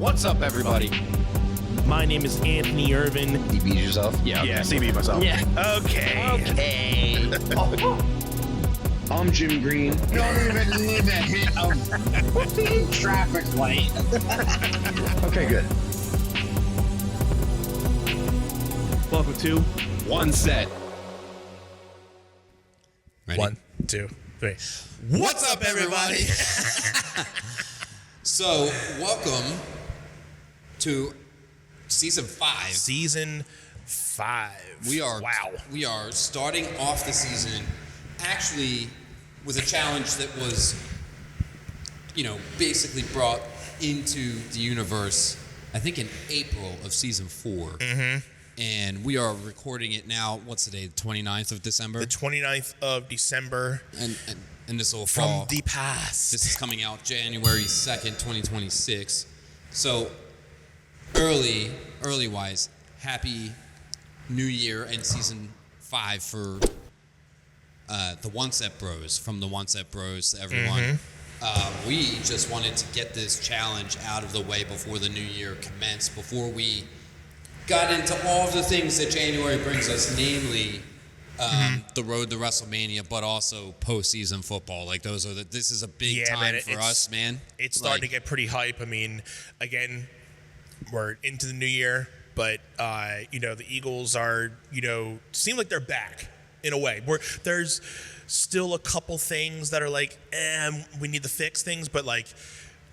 What's up, everybody? My name is Anthony Irvin. You beat yourself? Yeah. Yeah, CB myself. Yeah. Okay. I'm Jim Green. Don't even need a hit of traffic light. Okay, good. Welcome to One set. Ready? 1, 2, 3. What's up, everybody? So, welcome to season 5. Season 5. We are Wow. We are starting off the season actually with a challenge that was, basically brought into the universe. I think in April of season 4. Mm-hmm. And we are recording it now. What's the day? The 29th of December. The 29th of December. And this will fall. From the past. This is coming out January 2nd, 2026. So, early wise, happy New Year and season 5 for the One Set Bros. From the One Set Bros to everyone. Mm-hmm. We just wanted to get this challenge out of the way before the new year commenced, before we got into all of the things that January brings us, namely the road to WrestleMania, but also postseason football. Like this is a big time for us, man. It's starting to get pretty hype. I mean, again, we're into the new year, but the Eagles are, seem like they're back in a way. There's still a couple things that are like, we need to fix things, but like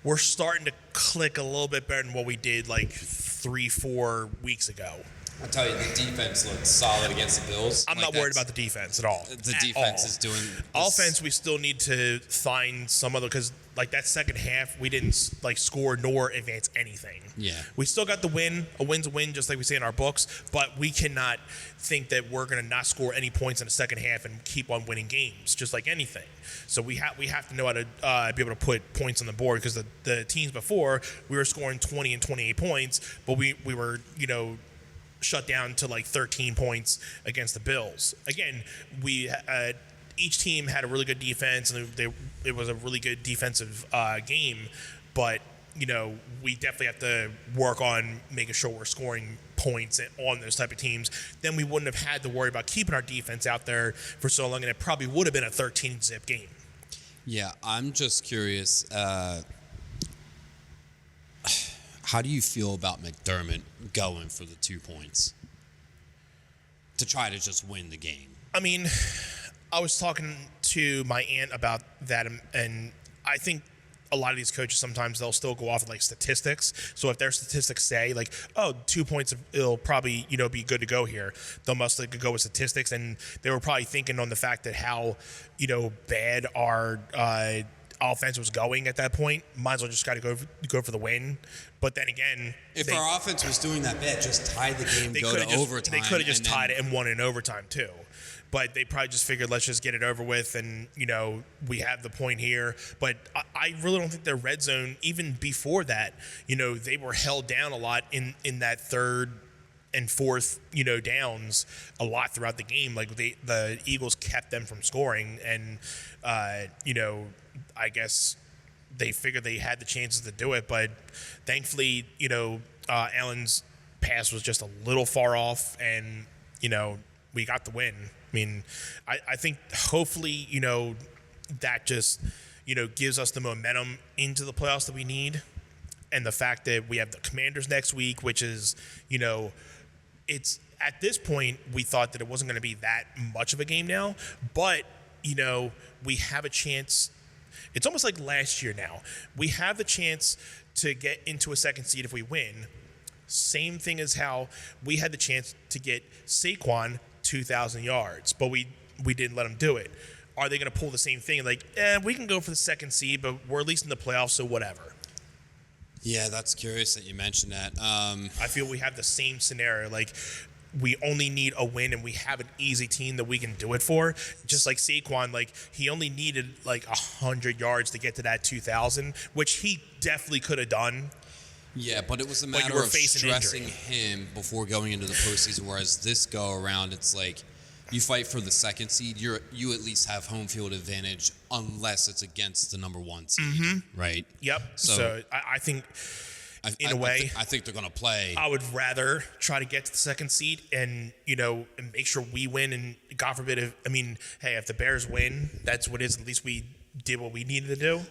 we're starting to click a little bit better than what we did like 3-4 weeks ago. I'll tell you, the defense looked solid against the Bills. I'm not worried about the defense at all. The defense is doing this. Offense, we still need to find some other, because like that second half, we didn't like score nor advance anything. Yeah. We still got the win. A win's a win, just like we say in our books, but we cannot think that we're going to not score any points in the second half and keep on winning games, just like anything. So we have to know how to be able to put points on the board, because the teams before, we were scoring 20 and 28 points, but we were, shut down to like 13 points against the Bills. Again, we each team had a really good defense, and it was a really good defensive game. But we definitely have to work on making sure we're scoring points on those type of teams. Then we wouldn't have had to worry about keeping our defense out there for so long, and it probably would have been a 13-zip game. Yeah, I'm just curious. How do you feel about McDermott going for the 2 points to try to just win the game? I mean, I was talking to my aunt about that, and I think a lot of these coaches, sometimes they'll still go off of like statistics. So if their statistics say like, 2 points, it'll probably, be good to go here, they'll mostly go with statistics. And they were probably thinking on the fact that how, bad our offense was going at that point. Might as well just got to go for the win. But then again, if our offense was doing that bad, just tie the game, go to overtime. They could have just tied it and won in overtime too. But they probably just figured, let's just get it over with, and we have the point here. But I really don't think their red zone, even before that, they were held down a lot in that third and fourth, downs a lot throughout the game. Like the Eagles kept them from scoring, and I guess they figured they had the chances to do it, but thankfully, Allen's pass was just a little far off, and we got the win. I mean, I think hopefully, that just, gives us the momentum into the playoffs that we need. And the fact that we have the Commanders next week, which is, it's at this point, we thought that it wasn't going to be that much of a game now, but, we have a chance. It's almost like last year now. We have the chance to get into a second seed if we win. Same thing as how we had the chance to get Saquon 2,000 yards, but we didn't let him do it. Are they going to pull the same thing? Like, we can go for the second seed, but we're at least in the playoffs, so whatever. Yeah, that's curious that you mentioned that. I feel we have the same scenario. Like, we only need a win, and we have an easy team that we can do it for. Just like Saquon, like he only needed like 100 yards to get to that 2,000, which he definitely could have done. Yeah, but it was a matter of stressing him before going into the postseason, whereas this go around, it's like you fight for the second seed, you at least have home field advantage unless it's against the number one seed, right? Yep. So I think in a way. I think they're going to play. I would rather try to get to the second seed and and make sure we win. And God forbid, if the Bears win, that's what it is. At least we did what we needed to do.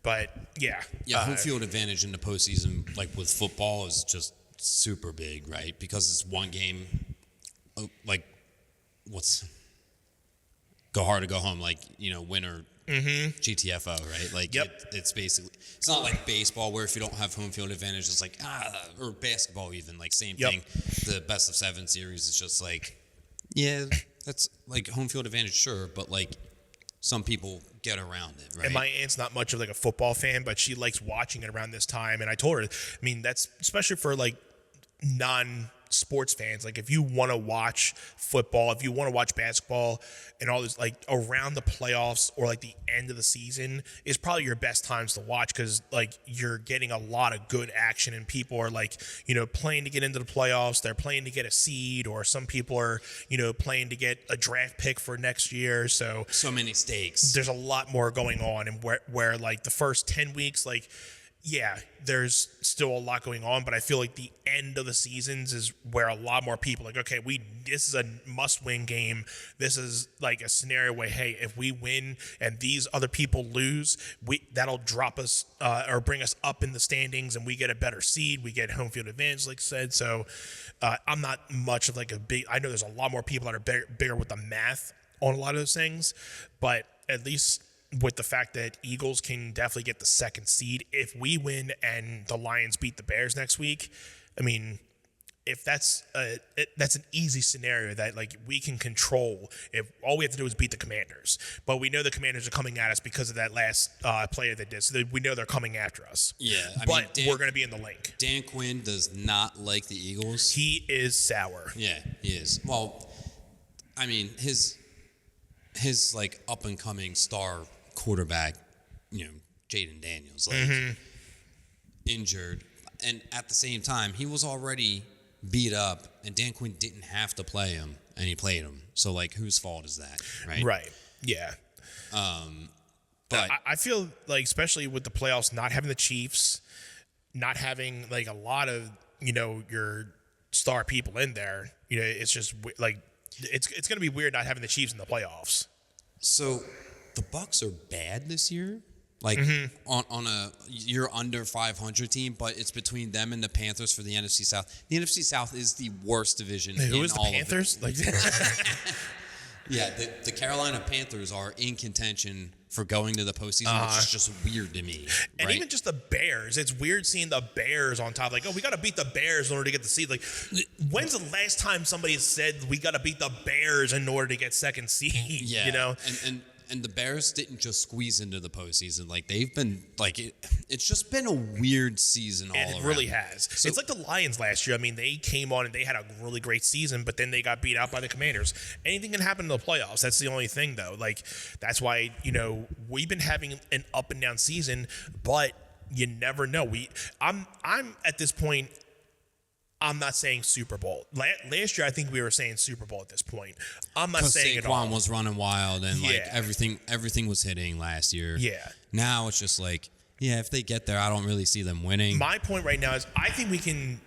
But yeah, home field advantage in the postseason, like with football, is just super big, right? Because it's one game. Like, go hard or go home? Like, winner. GTFO, right? Like, it's basically, it's not like baseball where if you don't have home field advantage, it's like, or basketball even, like, same thing. The best of 7 series is just like, yeah, that's like home field advantage, sure, but like some people get around it, right? And my aunt's not much of like a football fan, but she likes watching it around this time. And I told her, that's especially for like non-sports fans. Like if you want to watch football, if you want to watch basketball and all this, like around the playoffs or like the end of the season is probably your best times to watch, because like you're getting a lot of good action and people are like, playing to get into the playoffs. They're playing to get a seed, or some people are, playing to get a draft pick for next year. So many stakes. There's a lot more going on, and where like the first 10 weeks, like, yeah, there's still a lot going on, but I feel like the end of the seasons is where a lot more people are like, okay, this is a must-win game. This is like a scenario where, hey, if we win and these other people lose, that'll drop us or bring us up in the standings, and we get a better seed. We get home field advantage, like I said. So I'm not much of like I know there's a lot more people that are bigger with the math on a lot of those things, but at least with the fact that Eagles can definitely get the second seed if we win and the Lions beat the Bears next week. If that's an easy scenario that like we can control. If all we have to do is beat the Commanders, but we know the Commanders are coming at us because of that last play they did, so we know they're coming after us. Yeah, but we're going to be in the link. Dan Quinn does not like the Eagles. He is sour. Yeah, he is. Well, his like up and coming star quarterback, Jaden Daniels, like injured, and at the same time he was already beat up, and Dan Quinn didn't have to play him, and he played him. So like, whose fault is that, right? Right. Yeah. But I feel like, especially with the playoffs, not having the Chiefs, not having like a lot of your star people in there, it's just like it's going to be weird not having the Chiefs in the playoffs. So the Bucs are bad this year, like on a you're under 500 team, but it's between them and the Panthers for the NFC South. The NFC South is the worst division. Who is the Panthers? Yeah, the Carolina Panthers are in contention for going to the postseason, which is just weird to me. And right? even just the Bears. It's weird seeing the Bears on top. Like, oh, we got to beat the Bears in order to get the seed. Like, when's the last time somebody said we got to beat the Bears in order to get second seed? Yeah, And the Bears didn't just squeeze into the postseason. Like, they've been, like, it's just been a weird season all around. It really has. So, it's like the Lions last year. They came on and they had a really great season, but then they got beat out by the Commanders. Anything can happen in the playoffs. That's the only thing, though. Like, that's why, we've been having an up and down season, but you never know. I'm at this point, I'm not saying Super Bowl. Last year, I think we were saying Super Bowl at this point. I'm not saying it all. Saquon was running wild, and like everything was hitting last year. Yeah. Now it's just like, if they get there, I don't really see them winning. My point right now is I think we can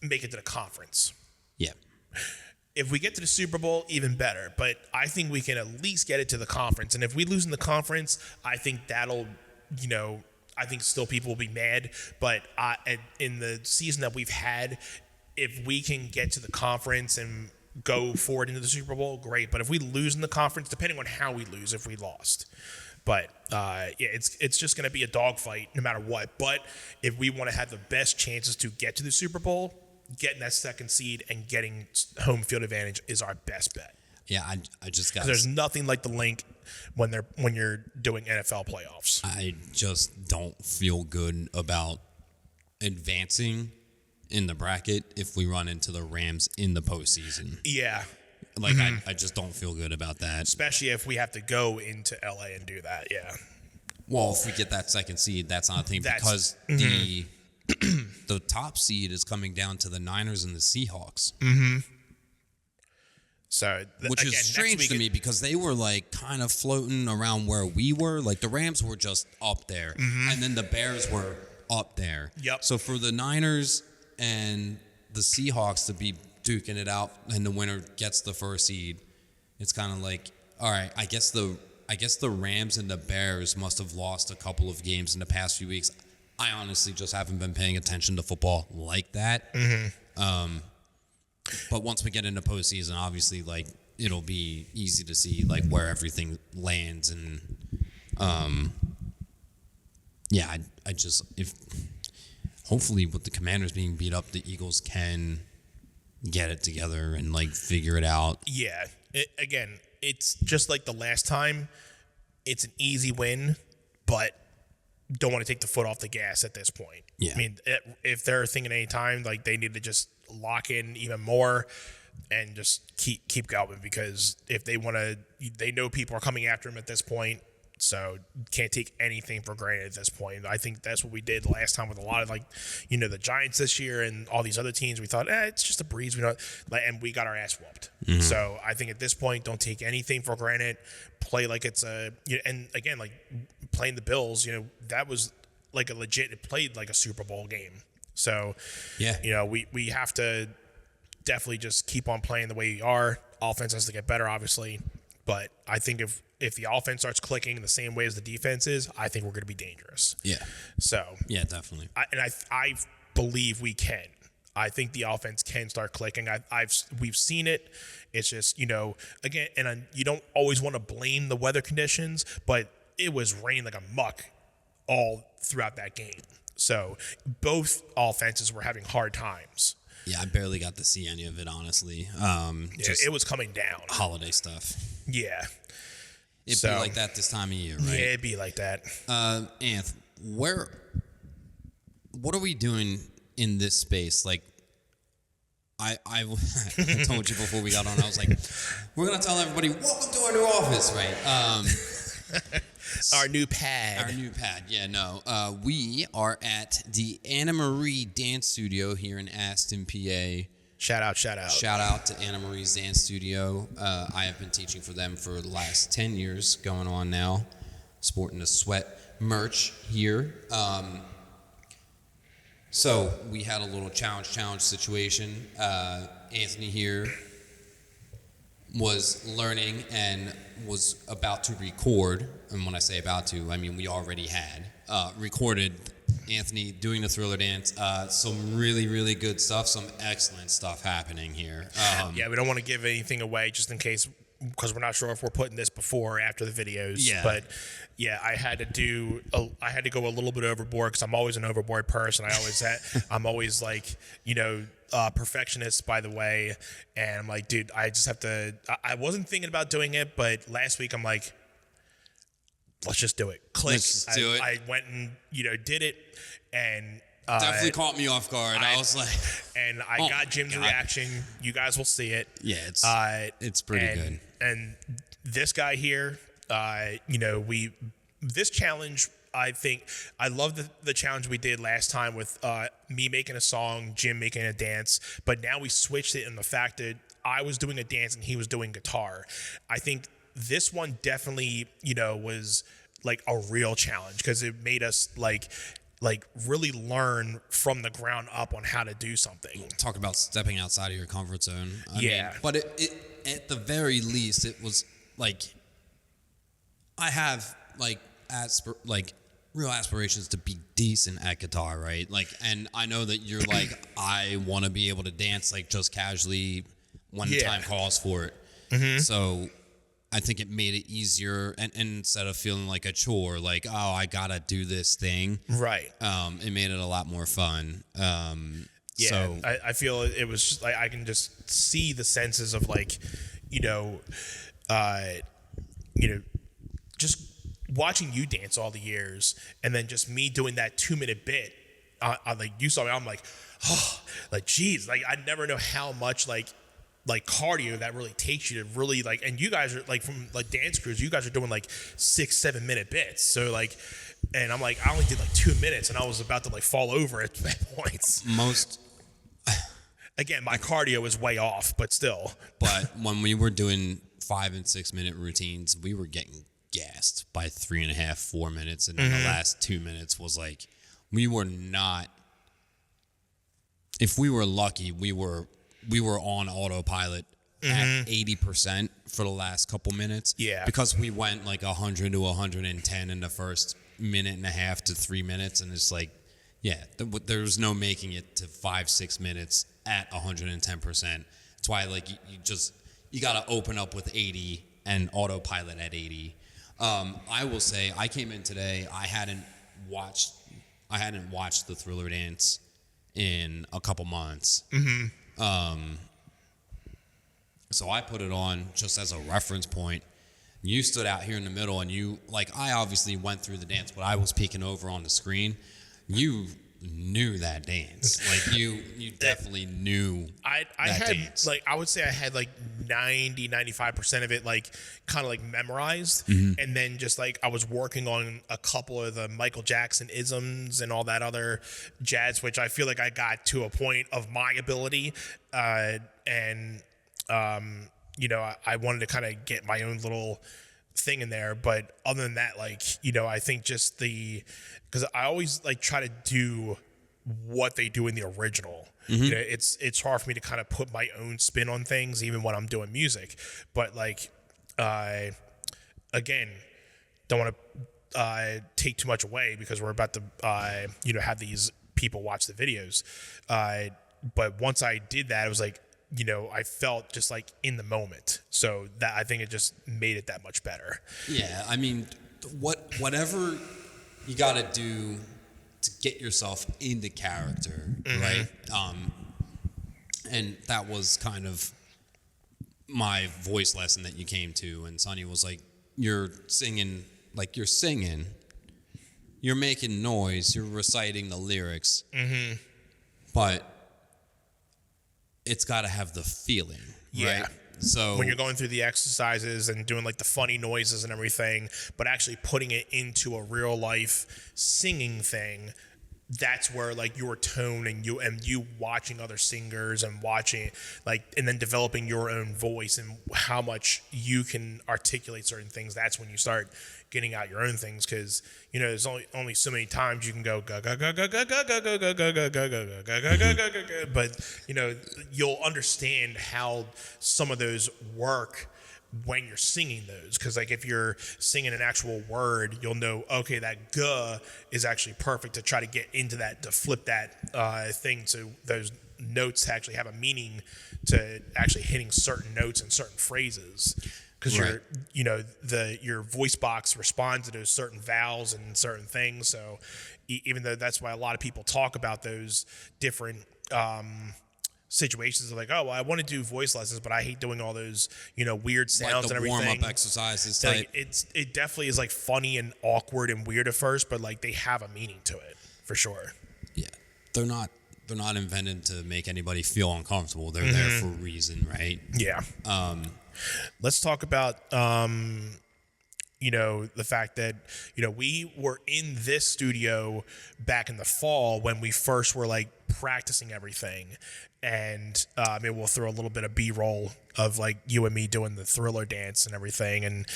make it to the conference. Yeah. If we get to the Super Bowl, even better. But I think we can at least get it to the conference. And if we lose in the conference, I think that'll, I think still people will be mad, but in the season that we've had, if we can get to the conference and go forward into the Super Bowl, great. But if we lose in the conference, depending on how we lose, if we lost, but it's just going to be a dogfight no matter what. But if we want to have the best chances to get to the Super Bowl, getting that second seed and getting home field advantage is our best bet. Yeah, I just got. There's nothing like the link when you're doing NFL playoffs. I just don't feel good about advancing in the bracket if we run into the Rams in the postseason. Yeah. Like, I just don't feel good about that. Especially if we have to go into LA and do that, yeah. Well, if we get that second seed, that's not a thing, because the top seed is coming down to the Niners and the Seahawks. Mm-hmm. So, which is strange to me, because they were like kind of floating around where we were. Like, the Rams were just up there, and then the Bears were up there. Yep. So for the Niners and the Seahawks to be duking it out and the winner gets the first seed, it's kind of like, all right, I guess the Rams and the Bears must have lost a couple of games in the past few weeks. I honestly just haven't been paying attention to football like that. Mm-hmm. But once we get into postseason, obviously, like, it'll be easy to see like where everything lands, and I just, if hopefully with the Commanders being beat up, the Eagles can get it together and like figure it out. Yeah. Again, it's just like the last time. It's an easy win, but don't want to take the foot off the gas at this point. Yeah. I mean, if they're thinking any time, like, they need to just lock in even more and just keep going, because if they want to, they know people are coming after them at this point, so can't take anything for granted at this point. I think that's what we did last time with a lot of, like, the Giants this year and all these other teams. We thought, it's just a breeze. We don't, and we got our ass whooped. Mm-hmm. So I think at this point, don't take anything for granted. Play like it's and again, like playing the Bills, that was like a legit. It played like a Super Bowl game. So yeah, we have to definitely just keep on playing the way we are. Offense has to get better, obviously, but I think if the offense starts clicking the same way as the defense is, I think we're going to be dangerous. Yeah. So yeah, definitely. I believe we can. I think the offense can start clicking. We've seen it. It's just, again, and you don't always want to blame the weather conditions, but it was raining like a muck all throughout that game. So both offenses were having hard times. Yeah, I barely got to see any of it, honestly. It was coming down. Holiday stuff. Yeah. It'd be like that this time of year, right? Yeah, it'd be like that. Anth, what are we doing in this space? Like, I told you before we got on, I was like, we're going to tell everybody, welcome to our new office, right? Our new pad. Yeah, no. We are at the Anna Marie Dance Studio here in Aston, PA. Shout out. Shout out to Anna Marie's Dance Studio. I have been teaching for them for the last 10 years going on now. Sporting the Sweat merch here. So we had a little challenge situation. Anthony here was learning and was about to record. And when I say about to, I mean we already had recorded Anthony doing the Thriller dance. Some really, really good stuff. Some excellent stuff happening here. Yeah, we don't want to give anything away just in case, because we're not sure if we're putting this before or after the videos. Yeah. But yeah, I had to go a little bit overboard, because I'm always an overboard person. I'm always like, perfectionist, by the way. And I'm like, dude, I just have to. I wasn't thinking about doing it, but last week I'm like, let's just do it. Click. Let's just do it. I went and did it, and definitely caught me off guard. I was like, and I got Jim's reaction. You guys will see it. Yeah, it's pretty good. And this guy here, this challenge, I think I love the challenge we did last time with me making a song, Jim making a dance, but now we switched it in the fact that I was doing a dance and he was doing guitar. I think this one definitely, was like a real challenge, because it made us like really learn from the ground up on how to do something. Talk about stepping outside of your comfort zone. I yeah. mean, but it at the very least, it was like, I have real aspirations to be decent at guitar, right? Like, and I know that you're like, I want to be able to dance like just casually when the time calls for it. Mm-hmm. So I think it made it easier, and instead of feeling like a chore, like, oh, I gotta do this thing, right? It made it a lot more fun. Yeah, so I feel it was just like I can just see the senses of like, just watching you dance all the years, and then just me doing that 2-minute bit. Like you saw me, I'm like, oh, like geez, like I never know how much like cardio that really takes you to really like, and you guys are like from like dance crews, you guys are doing like 6-7 minute bits. So like, and I'm like, I only did like 2 minutes and I was about to like fall over at points. Again, my cardio is way off, but still. But when we were doing 5 and 6 minute routines, we were getting gassed by 3.5, 4 minutes. And then the last 2 minutes was like, we were not. If we were lucky, we were on autopilot at 80% for the last couple minutes. Yeah. Because we went like 100 to 110 in the first minute and a half to 3 minutes, and it's like, yeah, there's no making it to 5-6 minutes at 110%. That's why like you got to open up with 80 and autopilot at 80. I will say I came in today. I hadn't watched the Thriller dance in a couple months. So I put it on just as a reference point. You stood out here in the middle, and you I obviously went through the dance, but I was peeking over on the screen. You knew that dance. Like you definitely knew I that had dance. I would say I had 90-95% of it kind of memorized, and then just I was working on a couple of the Michael Jackson isms and all that other jazz, which I feel like I got to a point of my ability, and I wanted to kind of get my own little thing in there. But other than that, I think just because I always try to do what they do in the original. It's hard for me to kind of put my own spin on things, even when I'm doing music. But again, don't want to take too much away because we're about to have these people watch the videos. But once I did that, it was I felt just in the moment. So that I think it just made it that much better. Yeah, I mean, whatever you got to do to get yourself into character, right? And that was kind of my voice lesson that you came to. And Sonny was like, you're singing, you're making noise, you're reciting the lyrics, but it's got to have the feeling, right? So when you're going through the exercises and doing the funny noises and everything, but actually putting it into a real life singing thing, that's where your tone and you watching other singers and watching and then developing your own voice and how much you can articulate certain things. That's when you start getting out your own things, because there's only so many times you can go ga ga ga ga ga ga ga ga ga ga ga ga ga ga ga ga ga, but you'll understand how some of those work when you're singing those, because if you're singing an actual word, you'll know, okay, that "g" is actually perfect to try to get into that, to flip that thing to those notes to actually have a meaning, to actually hitting certain notes and certain phrases, because your voice box responds to those certain vowels and certain things. So even though that's why a lot of people talk about those different situations of oh, well, I want to do voice lessons, but I hate doing all those weird sounds and everything. Warm-up exercises type. It definitely is funny and awkward and weird at first, but they have a meaning to it for sure. Yeah, they're not invented to make anybody feel uncomfortable. They're there for a reason, right? Yeah. Let's talk about the fact that we were in this studio back in the fall when we first were practicing everything. And maybe we'll throw a little bit of B-roll of you and me doing the Thriller dance and everything. And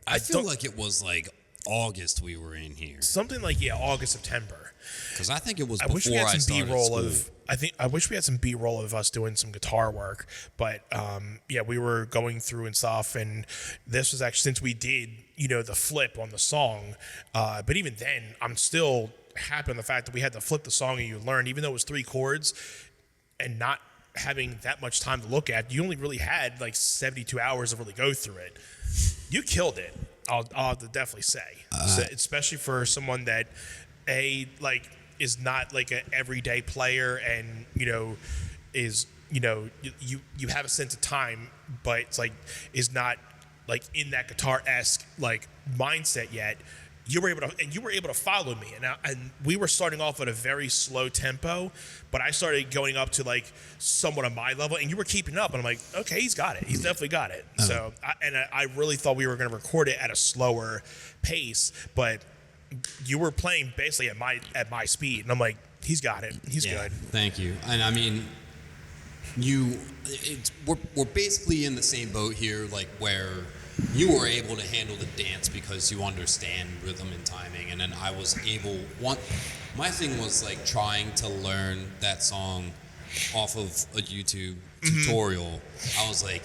I feel like it was August we were in here, something August, September. Because I think it was I before wish we had some started B-roll school. I wish we had some B-roll of us doing some guitar work. But we were going through and stuff, and this was actually since we did the flip on the song. But even then, I'm still happy on the fact that we had to flip the song and you learned, even though it was 3 chords. And not having that much time to look at, you only really had 72 hours to really go through it. You killed it. I'll have to definitely say, especially for someone that is not an everyday player, and is you have a sense of time, but it's is not in that guitar-esque mindset yet. You were able to follow me, and we were starting off at a very slow tempo, but I started going up to somewhat of my level, and you were keeping up, and I'm okay, he's got it, he's definitely got it. So I really thought we were going to record it at a slower pace, but you were playing basically at my speed, and I'm he's got it, he's good. Thank you. And I mean, we're basically in the same boat here, where you were able to handle the dance because you understand rhythm and timing, and then I was able. My thing was like trying to learn that song off of a YouTube tutorial. I was like,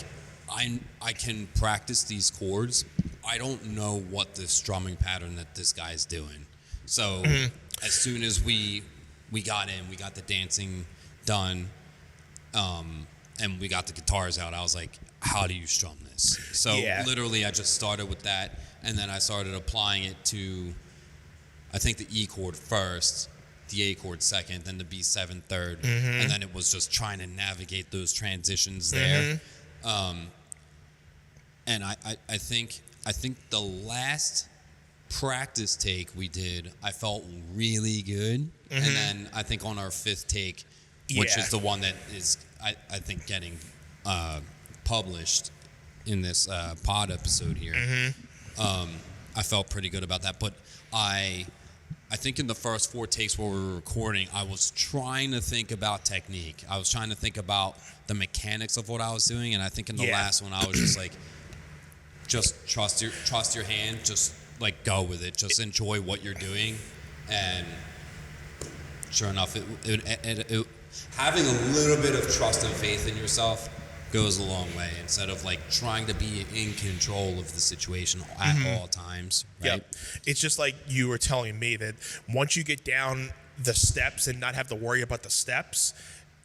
I can practice these chords. I don't know what this strumming pattern that this guy's doing. So as soon as we got in, we got the dancing done, and we got the guitars out, I was like, how do you strum this? So literally I just started with that, and then I started applying it to, I think, the E chord first, the A chord second, then the B7 third, and then it was just trying to navigate those transitions there. And I think the last practice take we did, I felt really good. And then I think on our fifth take, which is the one that is, I think, getting published in this pod episode here, I felt pretty good about that. But I think in the first 4 takes where we were recording, I was trying to think about technique. I was trying to think about the mechanics of what I was doing. And I think in the last one, I was just like, just trust your hand, just like go with it, just enjoy what you're doing. And sure enough, it having a little bit of trust and faith in yourself goes a long way, instead of like trying to be in control of the situation at all times, right? Yep. It's just like you were telling me that once you get down the steps and not have to worry about the steps,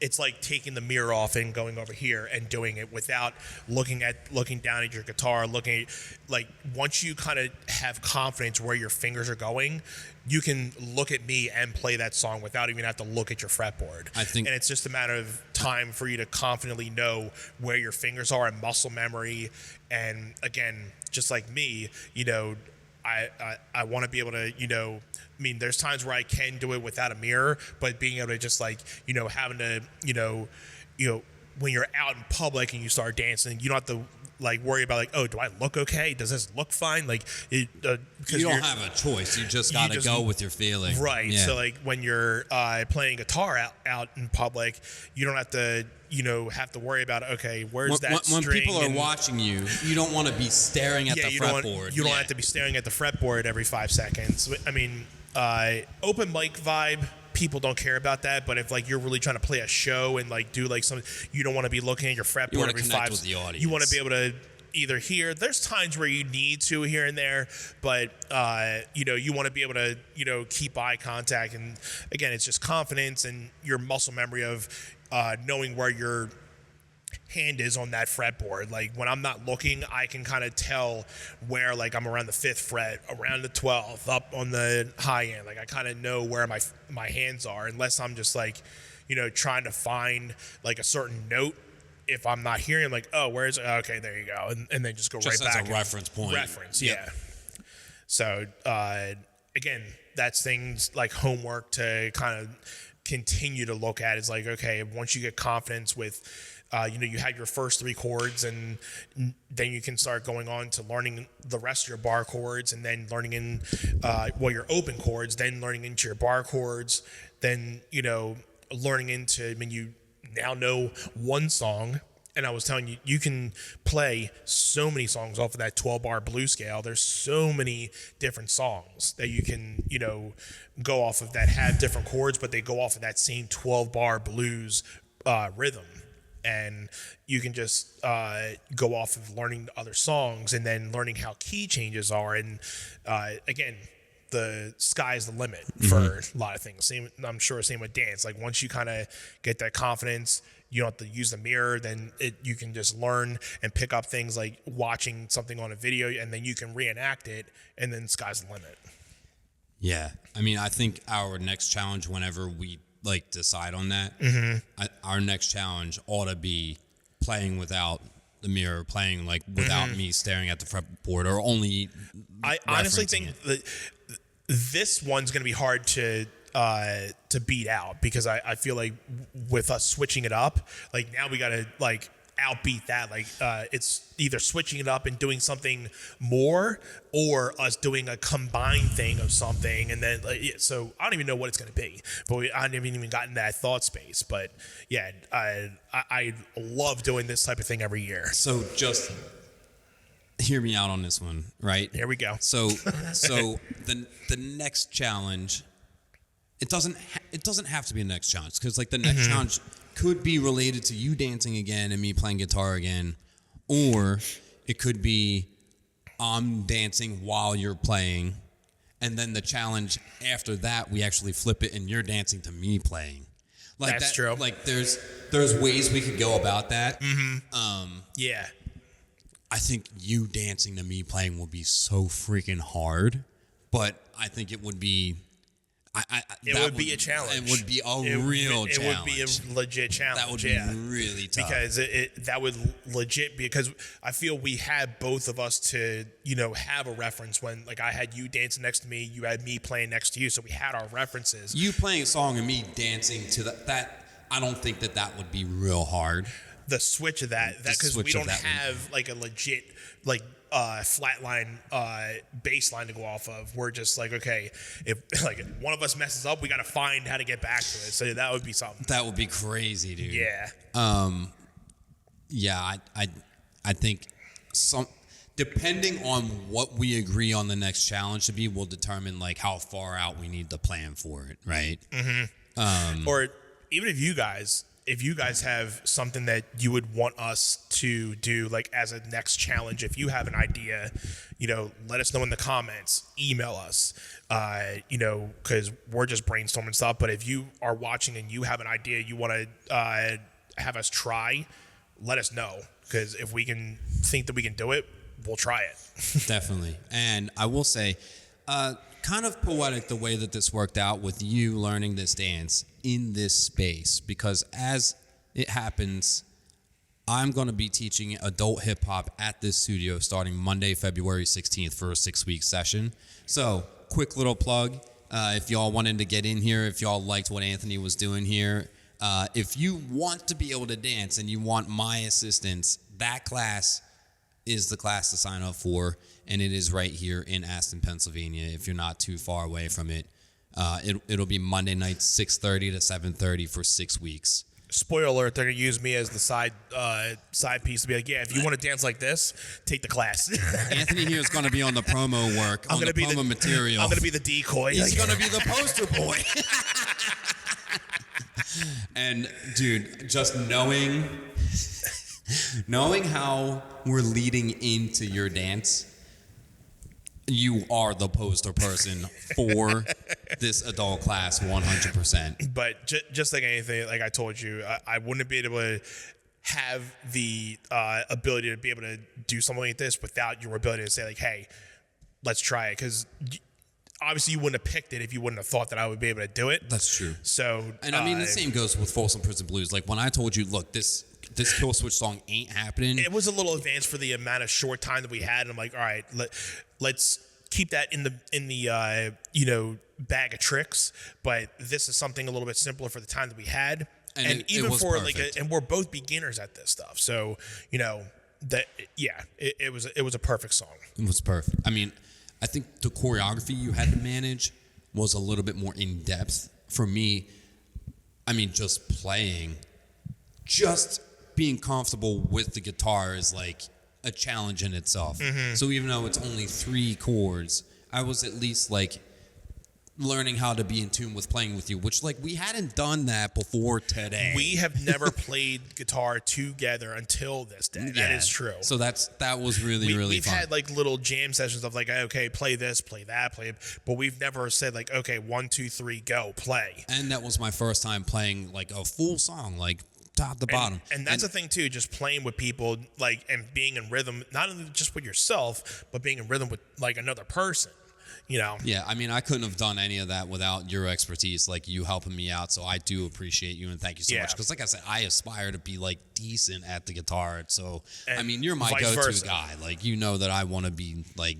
it's like taking the mirror off and going over here and doing it without looking down at your guitar, like once you kind of have confidence where your fingers are going, you can look at me and play that song without even have to look at your fretboard. And it's just a matter of time for you to confidently know where your fingers are and muscle memory. And again, just like me, I want to be able to, there's times where I can do it without a mirror, but being able to just like, having to, when you're out in public and you start dancing, you don't have to like worry about like, oh, do I look okay? Does this look fine? Like, because you don't have a choice. You just got to go with your feeling. Right. Yeah. So like when you're playing guitar out in public, you don't have to, have to worry about, okay, where's that string? When people are watching you, you don't want to be staring at the fretboard. You don't have to be staring at the fretboard every 5 seconds. I mean, open mic vibe, people don't care about that, but if like you're really trying to play a show and like do like something, you don't want to be looking at your fretboard every 5 with the audience. You want to be able to either hear. There's times where you need to here and there, but you want to be able to keep eye contact, and again, it's just confidence and your muscle memory of knowing where your hand is on that fretboard. Like when I'm not looking, I can kind of tell where like I'm around the 5th fret, around the 12th, up on the high end. Like I kind of know where my hands are, unless I'm just like trying to find like a certain note. If I'm not hearing, I'm like, oh, where is it? Okay, there you go, and then just go right back. Just as a reference point. Yeah. So again, that's things like homework to kind of continue to look at. Is like, okay, once you get confidence with you had your first 3 chords, and then you can start going on to learning the rest of your bar chords, and then learning in your open chords, then learning into your bar chords, then learning into, you now know one song. And I was telling you, you can play so many songs off of that 12-bar blues scale. There's so many different songs that you can, go off of that have different chords, but they go off of that same 12-bar blues rhythm. And you can just go off of learning other songs and then learning how key changes are. And again, the sky's the limit for a lot of things. I'm sure same with dance. Like once you kind of get that confidence, you don't have to use the mirror. Then you can just learn and pick up things like watching something on a video, and then you can reenact it, and then sky's the limit. Yeah, I think our next challenge, whenever we like decide on that, our next challenge ought to be playing without the mirror, playing like without me staring at the fretboard, or only. I honestly think that this one's going to be hard to beat out, because I feel like with us switching it up, like now we got to like outbeat that. Like it's either switching it up and doing something more, or us doing a combined thing of something. And then so I don't even know what it's going to be, but I haven't even gotten that thought space. But yeah, I love doing this type of thing every year. So just hear me out on this one, right? Here we go. So the next challenge, it doesn't have to be a next challenge, because like the next challenge could be related to you dancing again and me playing guitar again, or it could be I'm dancing while you're playing, and then the challenge after that we actually flip it and you're dancing to me playing. Like That's true. Like there's ways we could go about that. Yeah. I think you dancing to me playing would be so freaking hard, but I think it would be. It would be a challenge. It would be a real challenge. It would be a legit challenge. That would be really tough. Because that would legit be, because I feel we had both of us to, have a reference when, like, I had you dancing next to me, you had me playing next to you, so we had our references. You playing a song and me dancing to that I don't think that would be real hard. The switch of that because we don't have like a legit like flatline bass line to go off of. We're just like, okay, if like one of us messes up, we got to find how to get back to it. So that would be something. That would be crazy, dude. Yeah. Yeah, I think depending on what we agree on the next challenge to be will determine like how far out we need to plan for it, right? Or even if you guys have something that you would want us to do, like as a next challenge, if you have an idea, let us know in the comments, email us, because we're just brainstorming stuff. But if you are watching and you have an idea you want to have us try, let us know, because if we can think that we can do it, we'll try it. Definitely. And I will say, kind of poetic the way that this worked out with you learning this dance in this space, because as it happens, I'm going to be teaching adult hip hop at this studio starting Monday, February 16th for a 6-week session. So quick little plug. If y'all wanted to get in here, if y'all liked what Anthony was doing here, if you want to be able to dance and you want my assistance, that class is the class to sign up for, and it is right here in Aston, Pennsylvania, if you're not too far away from it. It'll be Monday nights, 6:30 to 7:30 for 6 weeks. Spoiler alert, they're going to use me as the side piece to be like, yeah, if you want to dance like this, take the class. Anthony here is going to be on the promo work, on the promo material. I'm going to be the decoy. He's going to be the poster boy. And, dude, just knowing how we're leading into your dance, you are the poster person for this adult class 100%. But just like anything, like I told you, I wouldn't be able to have the ability to be able to do something like this without your ability to say like, hey, let's try it. Because obviously you wouldn't have picked it if you wouldn't have thought that I would be able to do it. That's true. So, and I mean, the same goes with Folsom Prison Blues. Like when I told you, look, this Kill Switch song ain't happening. It was a little advanced for the amount of short time that we had. And I'm like, all right, let's keep that in the bag of tricks. But this is something a little bit simpler for the time that we had. And even for perfect. And we're both beginners at this stuff. So, it was a perfect song. It was perfect. I mean, I think the choreography you had to manage was a little bit more in depth for me. I mean, just being comfortable with the guitar is like a challenge in itself. Mm-hmm. So even though it's only 3 chords, I was at least like learning how to be in tune with playing with you, which like we hadn't done that before today. We have never played guitar together until this day. That is true. So that was really fun. We've had like little jam sessions of like, okay, play this, play that, but we've never said like, okay, 1, 2, 3, go, play. And that was my first time playing like a full song, like top to bottom. And that's the thing too, just playing with people, like, and being in rhythm, not only just with yourself, but being in rhythm with like another person, Yeah, I mean, I couldn't have done any of that without your expertise, like you helping me out. So I do appreciate you and thank you so much. Because like I said, I aspire to be like decent at the guitar. So, I mean, you're my go-to guy. Like, that I want to be like,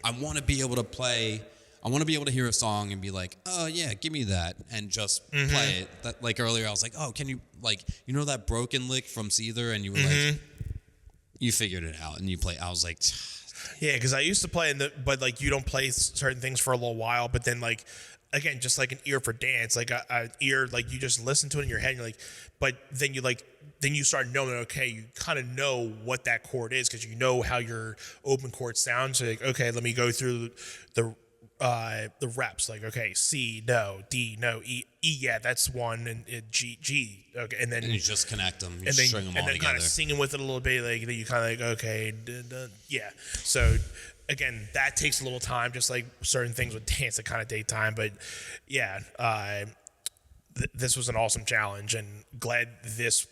I want to be able to play. I want to be able to hear a song and be like, oh, yeah, give me that, and just play it. That, like earlier, I was like, oh, can you, like, that broken lick from Seether? And you were like, you figured it out, and you play. I was like, yeah, because I used to play, but, like, you don't play certain things for a little while, but then, like, again, just like an ear for dance, like a ear, like you just listen to it in your head, and you're like, but then you start knowing, okay, you kind of know what that chord is because you know how your open chord sounds. So like, okay, let me go through the reps, like, okay, C, no, D, no, E, yeah, that's one, and G, okay, and then And you just connect them, you and then, string them all and then together. kind of singing with it a little bit, like then you kind of like, okay, yeah. So again, that takes a little time, just like certain things with dance that kind of take time. But yeah, this was an awesome challenge, and glad this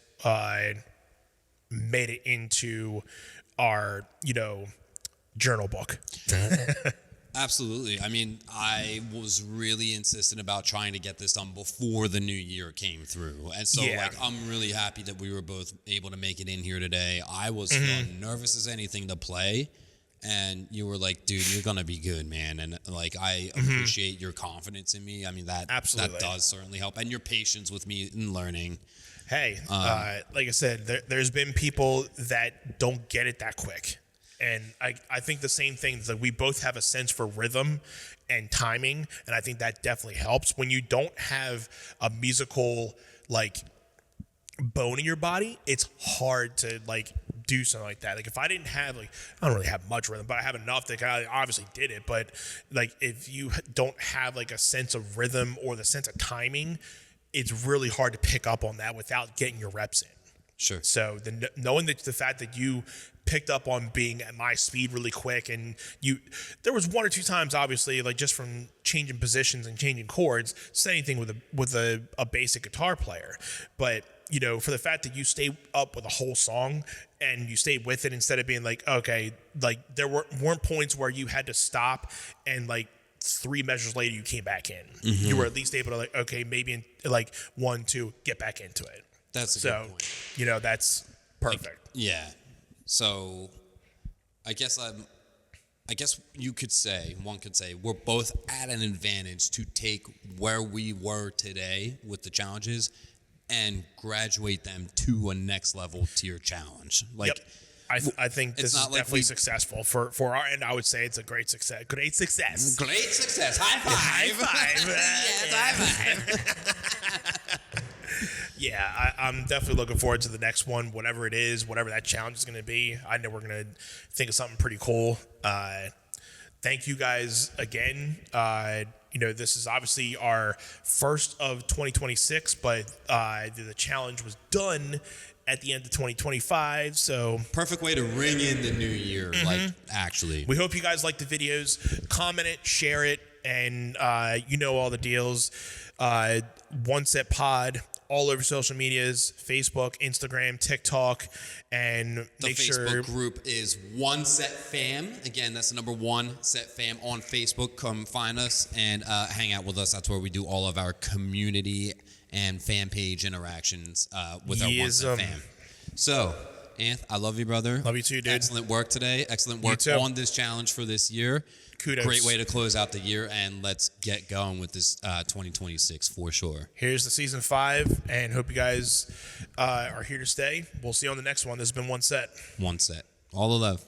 made it into our journal book. Absolutely. I mean, I was really insistent about trying to get this done before the new year came through. And so, Yeah. like, I'm really happy that we were both able to make it in here today. I was feeling nervous as anything to play. And you were like, dude, you're going to be good, man. And, like, I appreciate your confidence in me. I mean, that does certainly help. And your patience with me in learning. Hey, like I said, there's been people that don't get it that quick. And I think the same thing is that we both have a sense for rhythm and timing, and I think that definitely helps. When you don't have a musical, like, bone in your body, it's hard to, like, do something like that. Like, if I didn't have, like, I don't really have much rhythm, but I have enough that I obviously did it. But, like, if you don't have, like, a sense of rhythm or the sense of timing, it's really hard to pick up on that without getting your reps in. Sure. So knowing that the fact that you picked up on being at my speed really quick, and there was one or two times, obviously, like just from changing positions and changing chords, say anything with a basic guitar player, but for the fact that you stayed up with a whole song and you stayed with it instead of being like, okay, like there weren't points where you had to stop and like 3 measures later you came back in. You were at least able to like, okay, maybe in like 1, 2, get back into it. That's a good point. That's perfect. Yeah. So I guess one could say we're both at an advantage to take where we were today with the challenges and graduate them to a next level tier challenge. Like, yep. I think this is definitely successful for our end. I would say it's a great success. Great success. Great success. High five. High five. Yes, high five. Yeah, I'm definitely looking forward to the next one, whatever it is, whatever that challenge is going to be. I know we're going to think of something pretty cool. Thank you guys again. This is obviously our first of 2026, but the challenge was done at the end of 2025. So perfect way to ring in the new year, like, actually. We hope you guys like the videos. Comment it, share it, and all the deals. One Set Pod all over social medias, Facebook, Instagram, TikTok, and the Facebook group is One Set Fam. Again, that's the number One Set Fam on Facebook. Come find us and hang out with us. That's where we do all of our community and fan page interactions with our One Set Fam. So, Anth, I love you, brother. Love you too, dude. Excellent work today. Excellent work on this challenge for this year. Kudos. Great way to close out the year, and let's get going with this 2026 for sure. Here's the season 5, and hope you guys are here to stay. We'll see you on the next one. This has been One Set. One Set. All the love.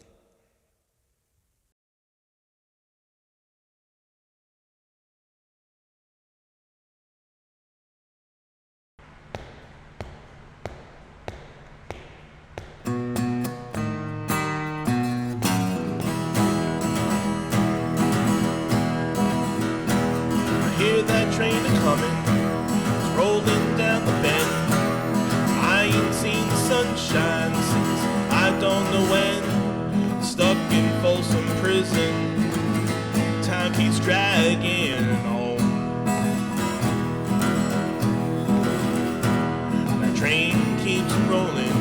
Hear that train a-comin', it's rolling down the bend. I ain't seen the sunshine since I don't know when. Stuck in Folsom prison, time keeps dragging on. That train keeps rolling,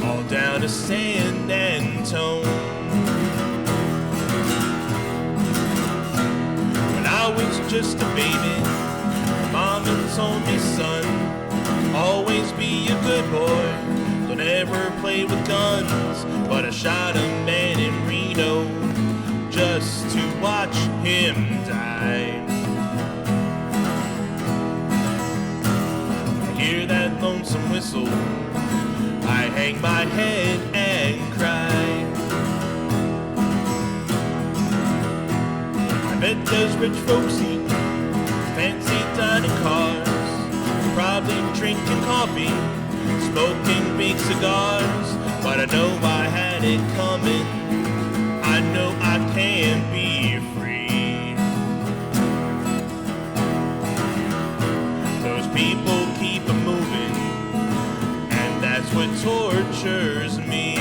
all down to San Antone. I was just a baby, mama told me, son, always be a good boy, don't ever play with guns. But I shot a man in Reno just to watch him die. I hear that lonesome whistle, I hang my head and cry. I bet those rich folks eat fancy dining cars, probably drinking coffee, smoking big cigars. But I know I had it coming, I know I can be free. Those people keep moving, and that's what tortures me.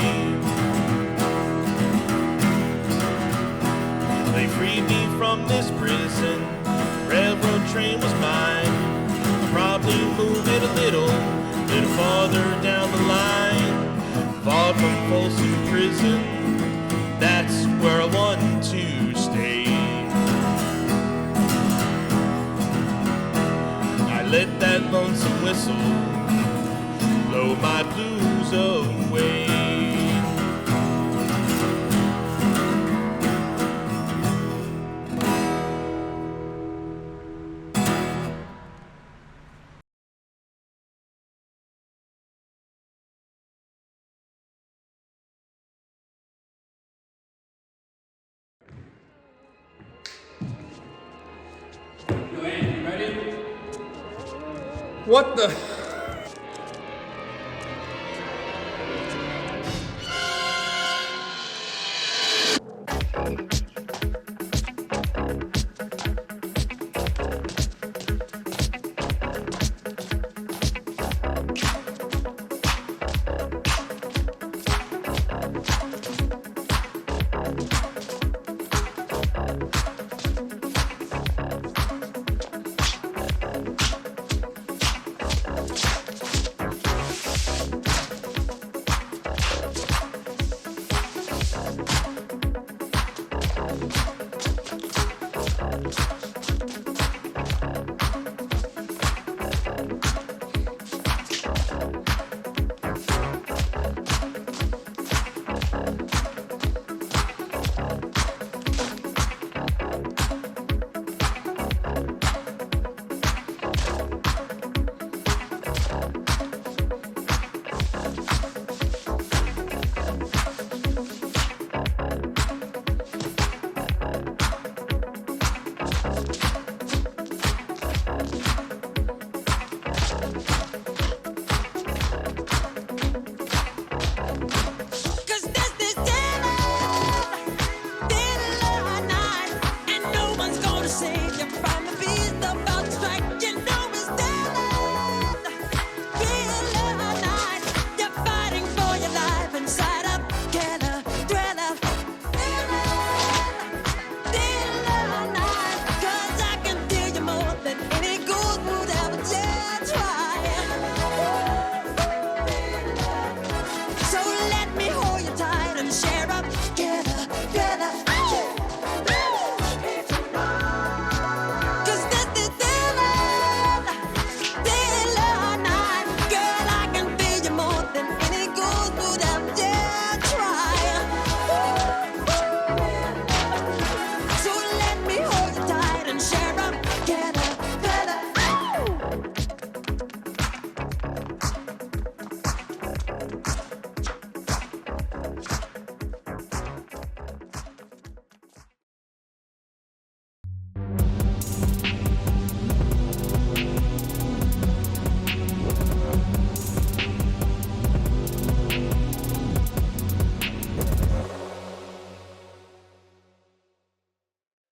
They freed me from this prison, railroad train was mine. I'll probably move it a little farther down the line. Far from Folsom prison, that's where I want to stay. I let that lonesome whistle blow my blues away. What the?